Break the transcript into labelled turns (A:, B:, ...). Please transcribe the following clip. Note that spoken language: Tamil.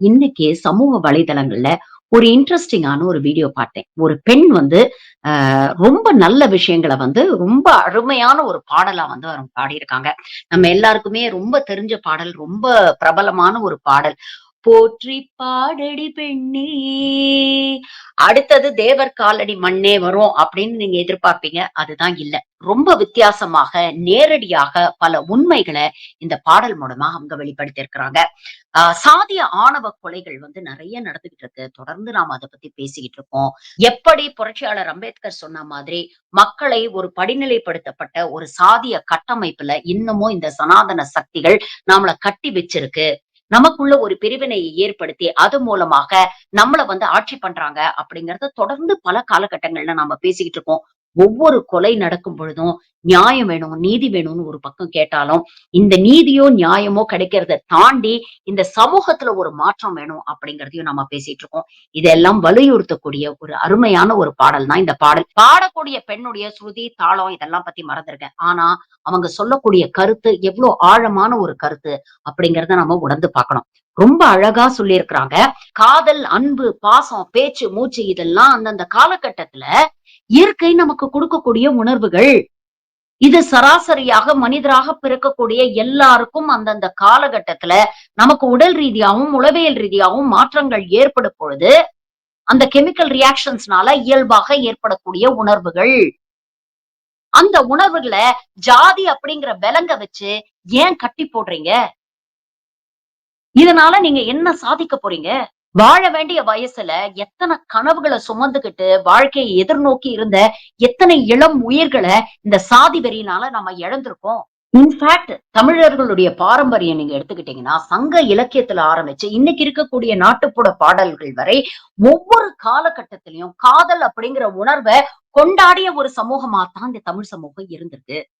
A: இன்னைக்கு சமூக வலைதளங்கள்ல ஒரு இன்ட்ரஸ்டிங்கான ஒரு வீடியோ பார்த்தேன். ஒரு பெண் வந்து ரொம்ப நல்ல விஷயங்கள வந்து ரொம்ப அருமையான ஒரு பாடலா வந்து அவங்க பாடியிருக்காங்க. நம்ம எல்லாருக்குமே ரொம்ப தெரிஞ்ச பாடல், ரொம்ப பிரபலமான ஒரு பாடல். போற்றி பாடடி பெண்ணே, அடுத்தது தேவர் காலடி மண்ணே வரும் அப்படின்னு நீங்க எதிர்பார்ப்பீங்க. அதுதான் இல்ல. ரொம்ப வித்தியாசமாக, நேரடியாக பல உண்மைகள இந்த பாடல் மூலமா அவங்க வெளிப்படுத்தியிருக்கிறாங்க. சாதிய ஆணவ கொலைகள் வந்து நெறைய நடந்துகிட்டு இருக்கு. தொடர்ந்து நாம அத பத்தி பேசிக்கிட்டு இருக்கோம். எப்படி புரட்சியாளர் அம்பேத்கர் சொன்ன மாதிரி, மக்களை ஒரு படிநிலைப்படுத்தப்பட்ட ஒரு சாதிய கட்டமைப்புல இன்னமும் இந்த சனாதன சக்திகள் நம்மள கட்டி வச்சிருக்கு. நமக்குள்ள ஒரு பிரிவினையை ஏற்படுத்தி, அது மூலமாக நம்மள வந்து ஆட்சி பண்றாங்க அப்படிங்கிறத தொடர்ந்து பல காலகட்டங்கள்ல நாம பேசிக்கிட்டு இருக்கோம். ஒவ்வொரு கொலை நடக்கும் பொழுதும் நியாயம் வேணும், நீதி வேணும்னு ஒரு பக்கம் கேட்டாலும், இந்த நீதியோ, நியாயமோ கிடைக்கிறத தாண்டி இந்த சமூகத்துல ஒரு மாற்றம் வேணும் அப்படிங்கிறதையும் நம்ம பேசிட்டு இருக்கோம். இதெல்லாம் வலியுறுத்தக்கூடிய ஒரு அருமையான ஒரு பாடல் தான் இந்த பாடல். பாடக்கூடிய பெண்ணுடைய ஸ்ருதி, தாளம் இதெல்லாம் பத்தி மறந்துருங்க. ஆனா, அவங்க சொல்லக்கூடிய கருத்து எவ்ளோ ஆழமான ஒரு கருத்து அப்படிங்கிறத நம்ம உணர்ந்து பார்க்கணும். ரொம்ப அழகா சொல்லியிருக்கிறாங்க. காதல், அன்பு, பாசம், பேச்சு, மூச்சு இதெல்லாம் அந்தந்த காலகட்டத்துல இயற்கை நமக்கு குடுக்கக்கூடிய உணர்வுகள். இது சராசரியாக மனிதராக பிறக்கக்கூடிய எல்லாருக்கும் அந்தந்த காலகட்டத்துல நமக்கு உடல் ரீதியாவும், உளவியல் ரீதியாவும் மாற்றங்கள் ஏற்படும் பொழுது, அந்த கெமிக்கல் ரியாக்ஷன்ஸ்னால இயல்பாக ஏற்படக்கூடிய உணர்வுகள். அந்த உணர்வுகள ஜாதி அப்படிங்கிற விலங்க வச்சு ஏன் கட்டி போடுறீங்க? இதனால நீங்க என்ன சாதிக்க போறீங்க? வாழ வேண்டிய வயசுல எத்தன கனவுகள சுமந்துகிட்டு வாழ்க்கையை எதிர்நோக்கி இருந்த எத்தனை இளம் உயிர்கள இந்த சாதி வெறியினால நம்ம இழந்திருக்கோம். இன்ஃபாக்ட் தமிழர்களுடைய பாரம்பரியம் நீங்க எடுத்துக்கிட்டீங்கன்னா, சங்க இலக்கியத்துல ஆரம்பிச்சு இன்னைக்கு இருக்கக்கூடிய நாட்டுப்புற பாடல்கள் வரை ஒவ்வொரு காலகட்டத்திலயும் காதல் அப்படிங்கிற உணர்வ கொண்டாடிய ஒரு சமூகமா தான் இந்த தமிழ் சமூகம் இருந்திருக்கு.